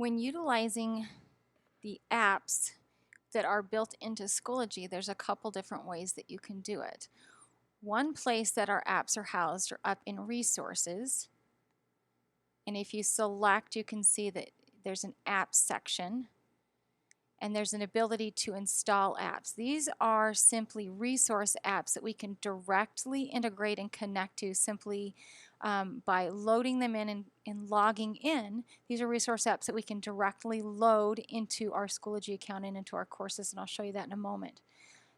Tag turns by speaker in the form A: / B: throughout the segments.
A: When utilizing the apps that are built into Schoology, there's a couple different ways that you can do it. One place that our apps are housed are up in Resources. And if you select, you can see that there's an Apps section. And there's an ability to install apps. These are simply resource apps that we can directly integrate and connect to simply by loading them in and logging in. These are resource apps that we can directly load into our Schoology account and into our courses, and I'll show you that in a moment.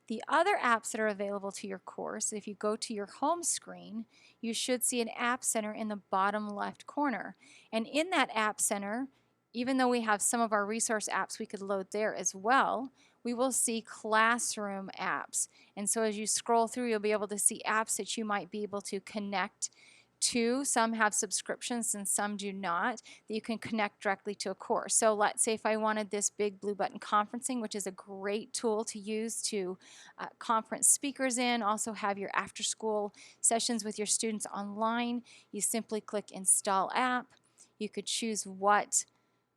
A: The other apps that are available to your course, if you go to your home screen, you should see an App Center in the bottom left corner. And in that App Center, even though we have some of our resource apps we could load there as well, we will see classroom apps. And so as you scroll through, you'll be able to see apps that you might be able to connect to. Some have subscriptions and some do not, that you can connect directly to a course. So let's say if I wanted this big blue button conferencing, which is a great tool to use to conference speakers in, also have your after school sessions with your students online, you simply click install app. You could choose what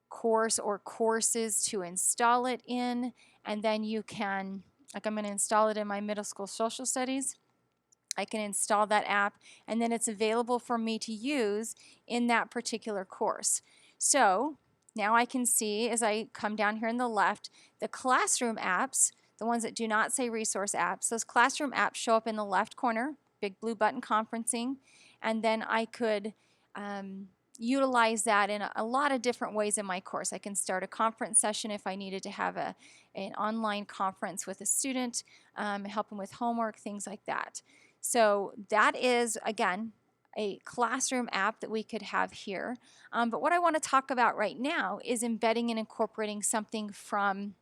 A: course or courses to install it in, and then you can, like I'm going to install it in my middle school social studies. I can install that app, and then it's available for me to use in that particular course. So now I can see, as I come down here in the left, the classroom apps, the ones that do not say resource apps, those classroom apps show up in the left corner, big blue button conferencing, and then I could utilize that in a lot of different ways in my course. I can start a conference session if I needed to have an online conference with a student, help them with homework, things like that. So that is, again, a classroom app that we could have here. But what I want to talk about right now is embedding and incorporating something from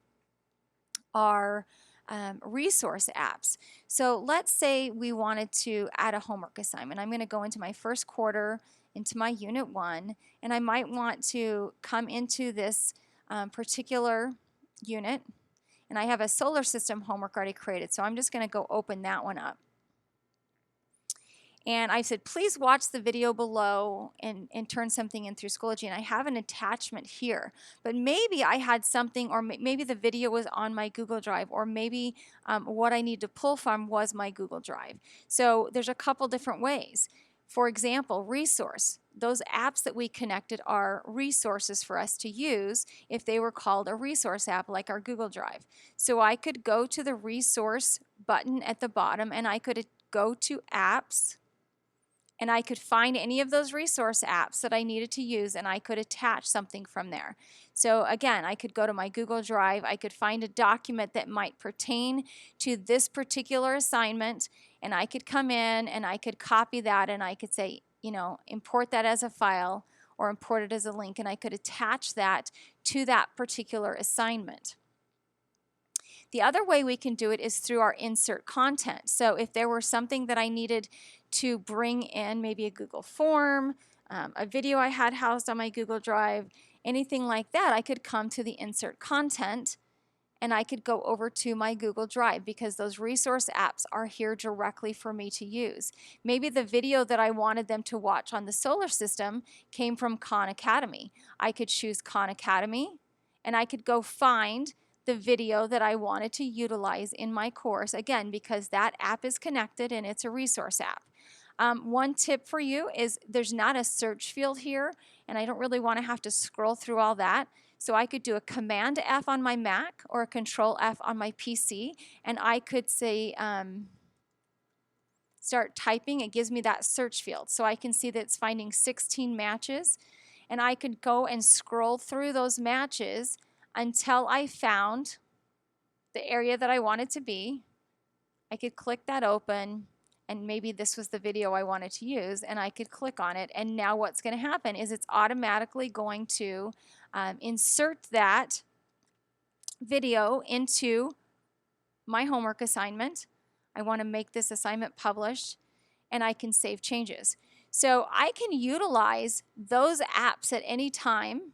A: our resource apps. So let's say we wanted to add a homework assignment. I'm going to go into my first quarter, into my Unit 1, and I might want to come into this particular unit, and I have a solar system homework already created, so I'm just going to go open that one up. And I said, please watch the video below and turn something in through Schoology. And I have an attachment here. But maybe I had something, or maybe the video was on my Google Drive, or maybe what I need to pull from was my Google Drive. So there's a couple different ways. For example, resource. Those apps that we connected are resources for us to use if they were called a resource app like our Google Drive. So I could go to the resource button at the bottom, and I could go to apps, and I could find any of those resource apps that I needed to use, and I could attach something from there. So again, I could go to my Google Drive, I could find a document that might pertain to this particular assignment, and I could come in and I could copy that, and I could say, you know, import that as a file or import it as a link, and I could attach that to that particular assignment. The other way we can do it is through our insert content. So if there were something that I needed to bring in, maybe a Google form, a video I had housed on my Google Drive, anything like that, I could come to the insert content and I could go over to my Google Drive because those resource apps are here directly for me to use. Maybe the video that I wanted them to watch on the solar system came from Khan Academy. I could choose Khan Academy, and I could go find the video that I wanted to utilize in my course, again, because that app is connected and it's a resource app. One tip for you is there's not a search field here, and I don't really want to have to scroll through all that. So I could do a Command F on my Mac or a Control F on my PC, and I could say, start typing. It gives me that search field. So I can see that it's finding 16 matches, and I could go and scroll through those matches until I found the area that I wanted to be. I could click that open, and maybe this was the video I wanted to use, and I could click on it, and now what's going to happen is it's automatically going to insert that video into my homework assignment. I want to make this assignment published, and I can save changes. So I can utilize those apps at any time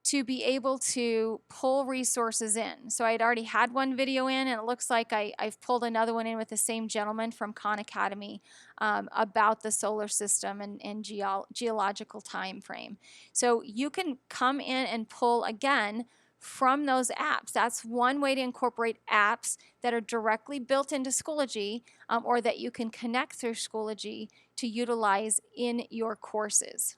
A: to be able to pull resources in. So I'd already had one video in, and it looks like I've pulled another one in with the same gentleman from Khan Academy about the solar system and geological time frame. So you can come in and pull again from those apps. That's one way to incorporate apps that are directly built into Schoology or that you can connect through Schoology to utilize in your courses.